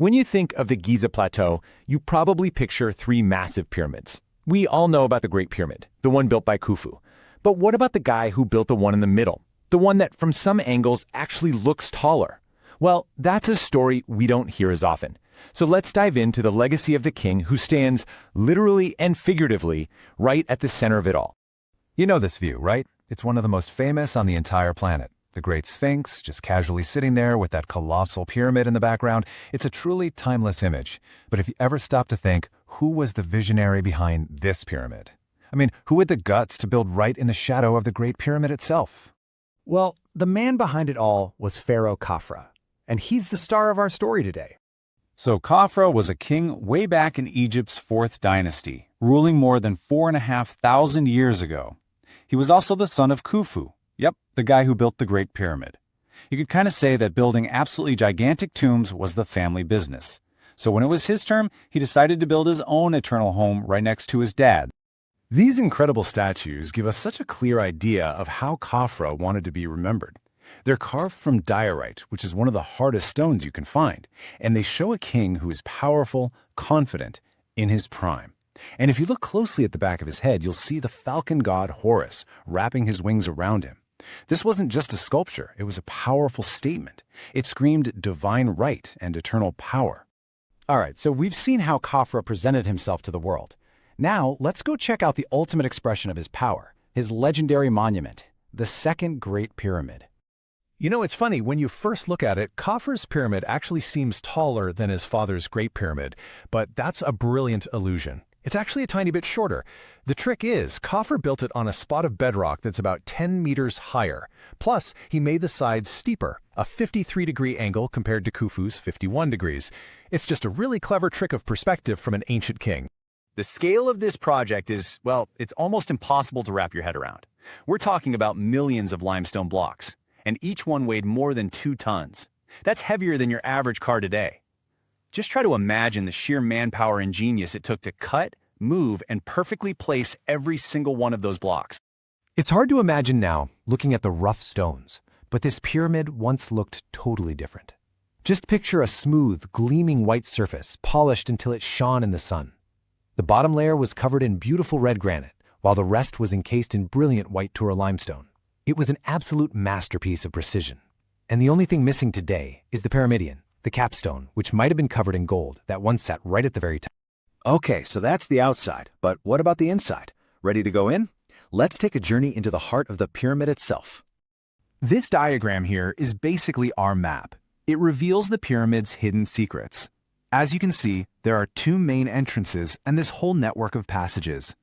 When you think of the Giza Plateau, you probably picture three massive pyramids. We all know about the Great Pyramid, the one built by Khufu. But what about the guy who built the one in the middle? The one that from some angles actually looks taller? Well, that's a story we don't hear as often. So let's dive into the legacy of the king who stands, literally and figuratively, right at the center of it all. You know this view, right? It's one of the most famous on the entire planet. The Great Sphinx, just casually sitting there with that colossal pyramid in the background. It's a truly timeless image. But if you ever stop to think, who was the visionary behind this pyramid? I mean, who had the guts to build right in the shadow of the Great Pyramid itself? Well, the man behind it all was Pharaoh Khafra, and he's the star of our story today. So Khafra was a king way back in Egypt's 4th dynasty, ruling more than 4,500 years ago. He was also the son of Khufu. Yep, the guy who built the Great Pyramid. You could kind of say that building absolutely gigantic tombs was the family business. So when it was his turn, he decided to build his own eternal home right next to his dad. These incredible statues give us such a clear idea of how Khafra wanted to be remembered. They're carved from diorite, which is one of the hardest stones you can find, and they show a king who is powerful, confident, in his prime. And if you look closely at the back of his head, you'll see the falcon god Horus wrapping his wings around him. This wasn't just a sculpture, it was a powerful statement. It screamed divine right and eternal power. All right, so we've seen how Khafra presented himself to the world. Now, let's go check out the ultimate expression of his power, his legendary monument, the Second Great Pyramid. You know, it's funny, when you first look at it, Khafra's pyramid actually seems taller than his father's Great Pyramid, but that's a brilliant illusion. It's actually a tiny bit shorter. The trick is, Khafra built it on a spot of bedrock that's about 10 meters higher. Plus, he made the sides steeper, a 53-degree angle compared to Khufu's 51 degrees. It's just a really clever trick of perspective from an ancient king. The scale of this project is, well, it's almost impossible to wrap your head around. We're talking about millions of limestone blocks, and each one weighed more than 2 tons. That's heavier than your average car today. Just try to imagine the sheer manpower and genius it took to cut, move, and perfectly place every single one of those blocks. It's hard to imagine now, looking at the rough stones, but this pyramid once looked totally different. Just picture a smooth, gleaming white surface, polished until it shone in the sun. The bottom layer was covered in beautiful red granite, while the rest was encased in brilliant white Tura limestone. It was an absolute masterpiece of precision. And the only thing missing today is the pyramidion, the capstone, which might have been covered in gold, that once sat right at the very top. Okay, so that's the outside, but what about the inside? Ready to go in? Let's take a journey into the heart of the pyramid itself. This diagram here is basically our map. It reveals the pyramid's hidden secrets. As you can see, there are 2 main entrances and this whole network of passages.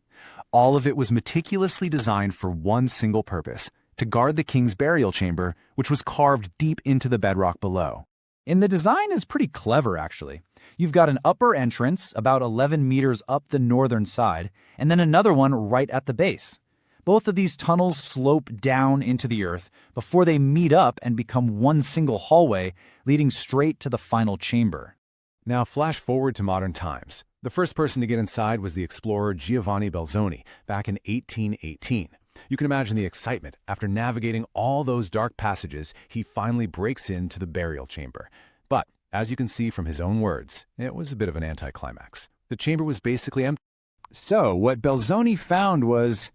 All of it was meticulously designed for one single purpose, to guard the king's burial chamber, which was carved deep into the bedrock below. And the design is pretty clever, actually. You've got an upper entrance about 11 meters up the northern side, and then another one right at the base. Both of these tunnels slope down into the earth before they meet up and become one single hallway leading straight to the final chamber. Now flash forward to modern times. The first person to get inside was the explorer Giovanni Belzoni back in 1818. You can imagine the excitement. After navigating all those dark passages, he finally breaks into the burial chamber. But, as you can see from his own words, it was a bit of an anticlimax. The chamber was basically empty. So, what Belzoni found was,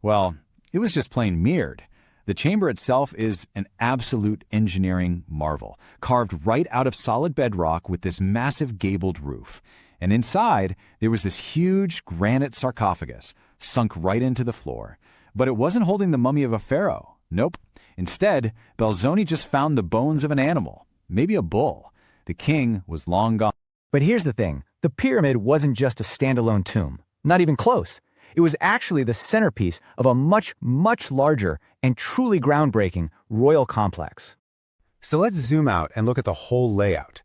well, it was just plain mirrored. The chamber itself is an absolute engineering marvel, carved right out of solid bedrock with this massive gabled roof. And inside, there was this huge granite sarcophagus, sunk right into the floor. But it wasn't holding the mummy of a pharaoh. Nope. Instead, Belzoni just found the bones of an animal, maybe a bull. The king was long gone. But here's the thing. The pyramid wasn't just a standalone tomb. Not even close. It was actually the centerpiece of a much, much larger and truly groundbreaking royal complex. So let's zoom out and look at the whole layout.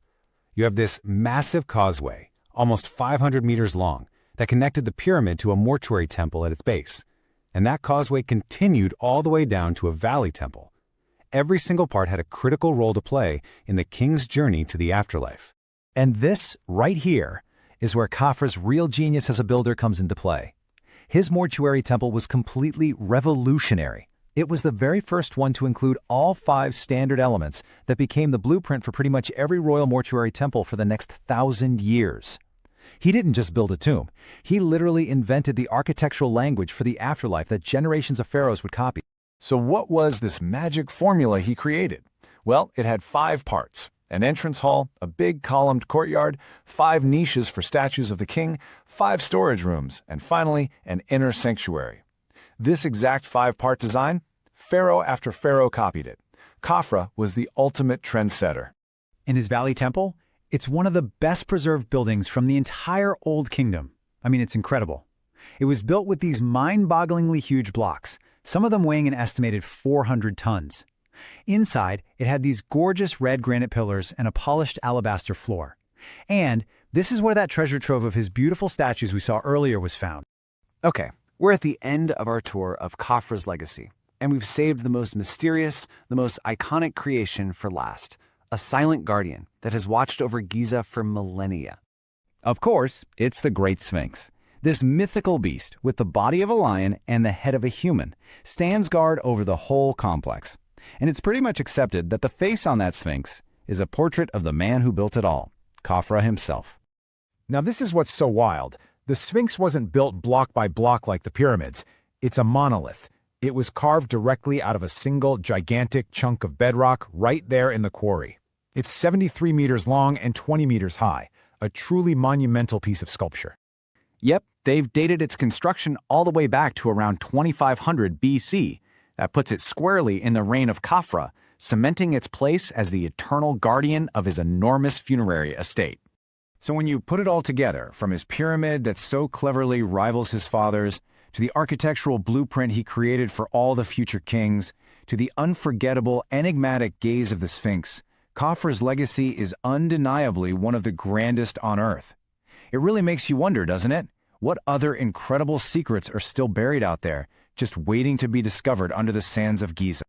You have this massive causeway, almost 500 meters long, that connected the pyramid to a mortuary temple at its base. And that causeway continued all the way down to a valley temple. Every single part had a critical role to play in the king's journey to the afterlife. And this, right here, is where Khafra's real genius as a builder comes into play. His mortuary temple was completely revolutionary, It was the very first one to include all 5 standard elements that became the blueprint for pretty much every royal mortuary temple for the next 1,000 years. He didn't just build a tomb. He literally invented the architectural language for the afterlife that generations of pharaohs would copy. So what was this magic formula he created? Well, it had 5 parts: an entrance hall, a big columned courtyard, 5 niches for statues of the king, 5 storage rooms, and finally, an inner sanctuary. This exact 5-part design, pharaoh after pharaoh copied it. Khafra was the ultimate trendsetter. In his Valley Temple, it's one of the best preserved buildings from the entire Old Kingdom. I mean, it's incredible. It was built with these mind-bogglingly huge blocks, some of them weighing an estimated 400 tons. Inside, it had these gorgeous red granite pillars and a polished alabaster floor. And this is where that treasure trove of his beautiful statues we saw earlier was found. Okay, we're at the end of our tour of Khafra's legacy, and we've saved the most mysterious, the most iconic creation for last, a silent guardian that has watched over Giza for millennia. Of course, it's the Great Sphinx. This mythical beast, with the body of a lion and the head of a human, stands guard over the whole complex. And it's pretty much accepted that the face on that Sphinx is a portrait of the man who built it all, Khafra himself. Now this is what's so wild. The Sphinx wasn't built block by block like the pyramids. It's a monolith. It was carved directly out of a single gigantic chunk of bedrock right there in the quarry. It's 73 meters long and 20 meters high, a truly monumental piece of sculpture. Yep, they've dated its construction all the way back to around 2500 BC. That puts it squarely in the reign of Khafra, cementing its place as the eternal guardian of his enormous funerary estate. So when you put it all together, from his pyramid that so cleverly rivals his father's, to the architectural blueprint he created for all the future kings, to the unforgettable, enigmatic gaze of the Sphinx, Khafra's legacy is undeniably one of the grandest on Earth. It really makes you wonder, doesn't it? What other incredible secrets are still buried out there, just waiting to be discovered under the sands of Giza?